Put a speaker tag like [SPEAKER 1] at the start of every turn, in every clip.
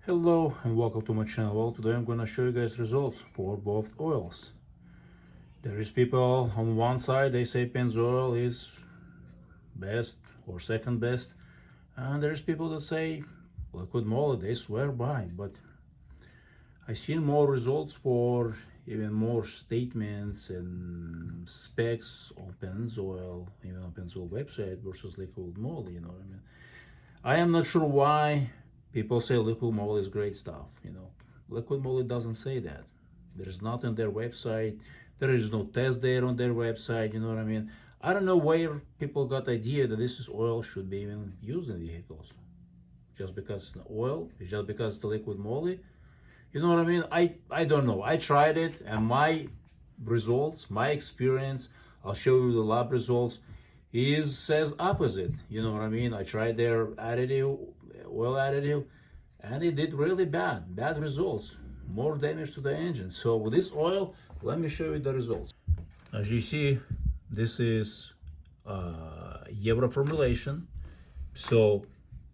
[SPEAKER 1] Hello and welcome to my channel. Well, today I'm gonna show you guys results for both oils. There is people on one side, they say Pennzoil is best or second best, and there's people that say Liqui Moly, they swear by, but I've seen more results for even more statements and specs on Pennzoil, even on Pennzoil website versus Liqui Moly, you know what I mean? I am not sure why people say Liqui Moly is great stuff, Liqui Moly doesn't say that. There's nothing on their website. There is no test data on their website, you know what I mean? I don't know where people got the idea that this is oil should be even used in vehicles. Just because it's oil, just because it's the Liqui Moly. You know what I mean? I don't know. I tried it and my results, my experience, I'll show you the lab results, says opposite. You know what I mean? I tried their additive, oil additive, and it did really bad results, more damage to the engine. So with this oil, let me show you the results. As you see, this is Euro formulation. So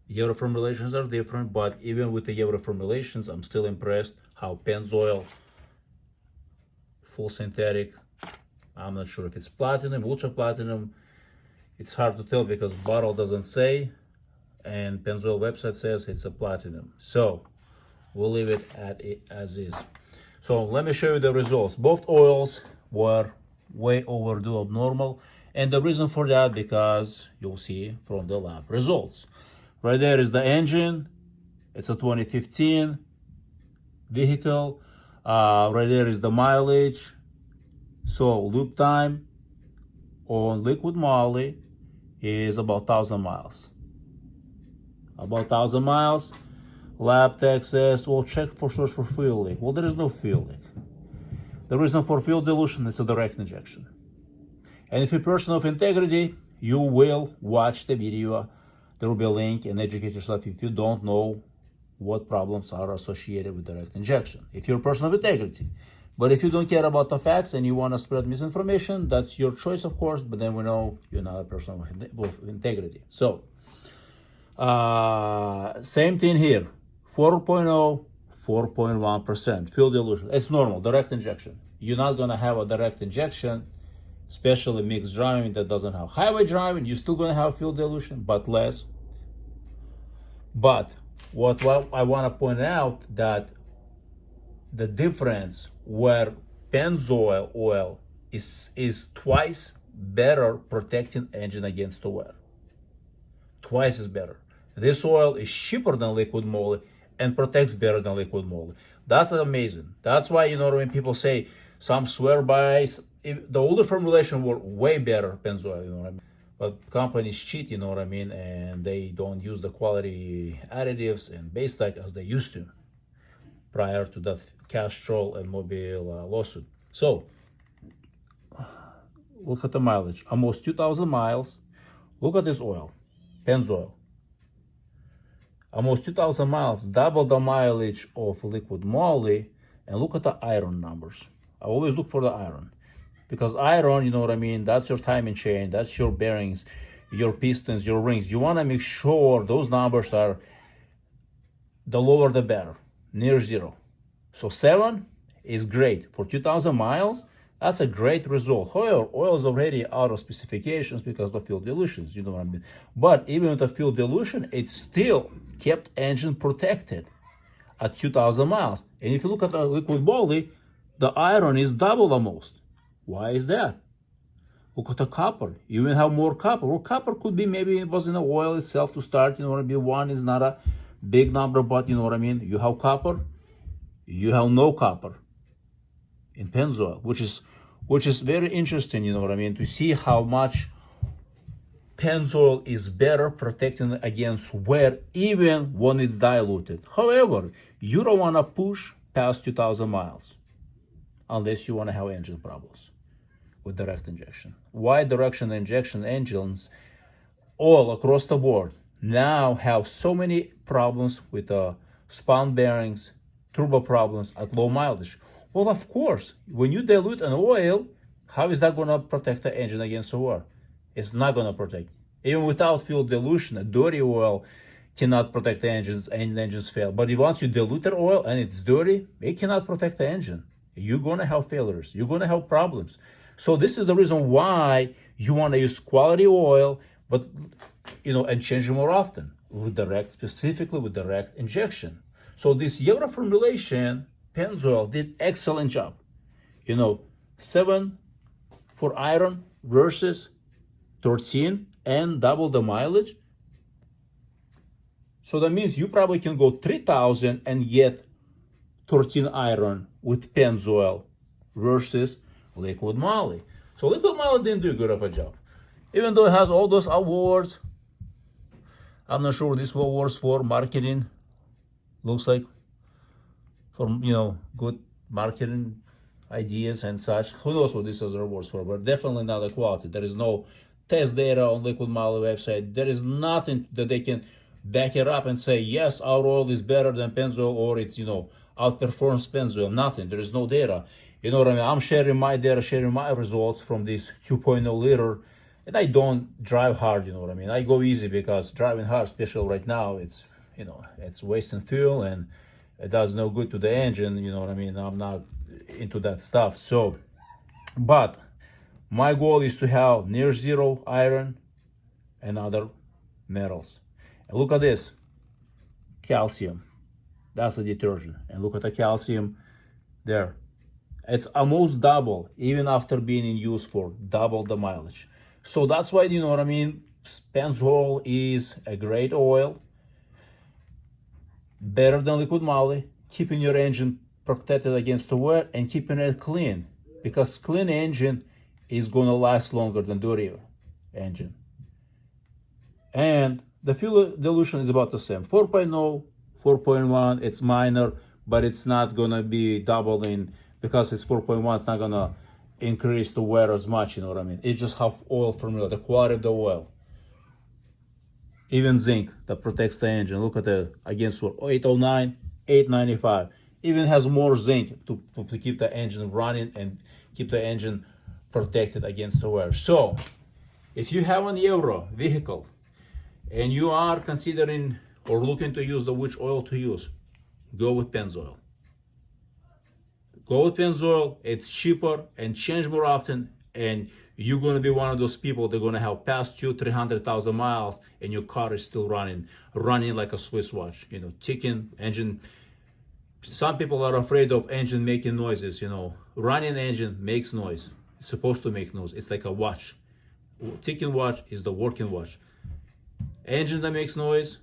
[SPEAKER 1] Euro formulations are different, but even with the Euro formulations, I'm still impressed how Pennzoil, full synthetic, I'm not sure if it's platinum, ultra platinum, it's hard to tell because bottle doesn't say, and Pennzoil website says it's a platinum. So we'll leave it at it as is. So let me show you the results. Both oils were way overdue abnormal, and the reason for that, because you'll see from the lab results. Right there is the engine. It's a 2015 vehicle. Right there is the mileage. So loop time on Liqui Moly is about 1,000 miles. About 1,000 miles. Lab tech says, well, check for source for fuel leak. Well, there is no fuel leak. The reason for fuel dilution is a direct injection. And if you're a person of integrity, you will watch the video. There will be a link and educate yourself if you don't know what problems are associated with direct injection. If you're a person of integrity. But if you don't care about the facts and you want to spread misinformation, that's your choice, of course, but then we know you're not a person of integrity. So, same thing here, 4.0, 4.1% fuel dilution. It's normal, direct injection. You're not going to have a direct injection, especially mixed driving that doesn't have highway driving. You're still going to have fuel dilution, but less. But what I want to point out that the difference where Pennzoil oil is twice better protecting engine against the wear. Twice as better. This oil is cheaper than Liqui Moly and protects better than Liqui Moly. That's amazing. That's why, you know, when people say some swear by, the older formulation were way better Pennzoil, you know what I mean? But companies cheat, you know what I mean, and they don't use the quality additives and base tech as they used to prior to that castrol and mobil lawsuit. So look at the mileage, almost 2,000 miles. Look at this oil, Pennzoil. Almost 2,000 miles, double the mileage of Liqui Moly, and look at the iron numbers. I always look for the iron. Because iron, you know what I mean, that's your timing chain, that's your bearings, your pistons, your rings. You want to make sure those numbers are, the lower the better, near zero. So 7 is great. For 2,000 miles, that's a great result. However, oil is already out of specifications because of the fuel dilutions, you know what I mean. But even with the fuel dilution, it still kept engine protected at 2,000 miles. And if you look at the Liqui Moly, the iron is double almost. Why is that? Look at the copper. You even have more copper. Well, copper could be maybe it was in the oil itself to start. You know what I mean? One is not a big number, but you know what I mean? You have copper. You have no copper in Pennzoil, which is very interesting. You know what I mean? To see how much Pennzoil is better protecting against wear even when it's diluted. However, you don't want to push past 2,000 miles unless you want to have engine problems with direct injection. Why direct injection engines all across the board now have so many problems with span bearings, turbo problems at low mileage? Well, of course, when you dilute an oil, how is that going to protect the engine against the wear? It's not going to protect. Even without fuel dilution, a dirty oil cannot protect the engines and engines fail. But once you dilute the oil and it's dirty, it cannot protect the engine. You're gonna have failures. You're gonna have problems. So this is the reason why you want to use quality oil, but and change it more often with direct, specifically with direct injection. So this Euro formulation, Pennzoil, did excellent job. 7 for iron versus 13 and double the mileage. So that means you probably can go 3,000 and get 13 iron with Pennzoil versus Liqui Moly. So Liqui Moly didn't do good of a job. Even though it has all those awards, I'm not sure this awards for marketing. Looks like for good marketing ideas and such. Who knows what this is awards for, but definitely not the quality. There is no test data on Liqui Moly website. There is nothing that they can back it up and say, yes, our oil is better than Pennzoil, or it's, outperforms Pennzoil. Nothing. There is no data. You know what I mean? I'm sharing my data, sharing my results from this 2.0 liter, and I don't drive hard, you know what I mean? I go easy because driving hard, especially right now, it's, it's wasting fuel and it does no good to the engine, you know what I mean? I'm not into that stuff. So, but my goal is to have near zero iron and other metals. And look at this, calcium. That's a detergent. And look at the calcium there. It's almost double, even after being in use for double the mileage. So that's why, you know what I mean, Pennzoil is a great oil, better than Liqui Moly, keeping your engine protected against the wear and keeping it clean, because clean engine is going to last longer than dirty engine. And the fuel dilution is about the same, 4.0, 4.1, it's minor, but it's not going to be doubling. Because it's 4.1, it's not going to increase the wear as much, you know what I mean? It's just half oil formula, the quality of the oil. Even zinc that protects the engine. Look at the against 809, 895. Even has more zinc to keep the engine running and keep the engine protected against the wear. So, if you have an Euro vehicle and you are considering or looking to use which oil to use, go with Pennzoil. Go with Pennzoil, it's cheaper and change more often, and you're going to be one of those people that are going to have passed you 300,000 miles and your car is still running like a Swiss watch, ticking engine. Some people are afraid of engine making noises, running engine makes noise. It's supposed to make noise. It's like a watch. Ticking watch is the working watch. Engine that makes noise,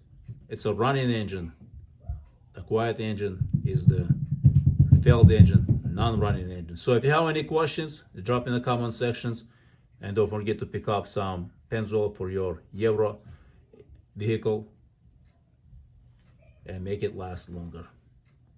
[SPEAKER 1] it's a running engine. The quiet engine is the failed engine, non-running engine. So if you have any questions, drop in the comment sections, and don't forget to pick up some Pennzoil for your Euro vehicle and make it last longer.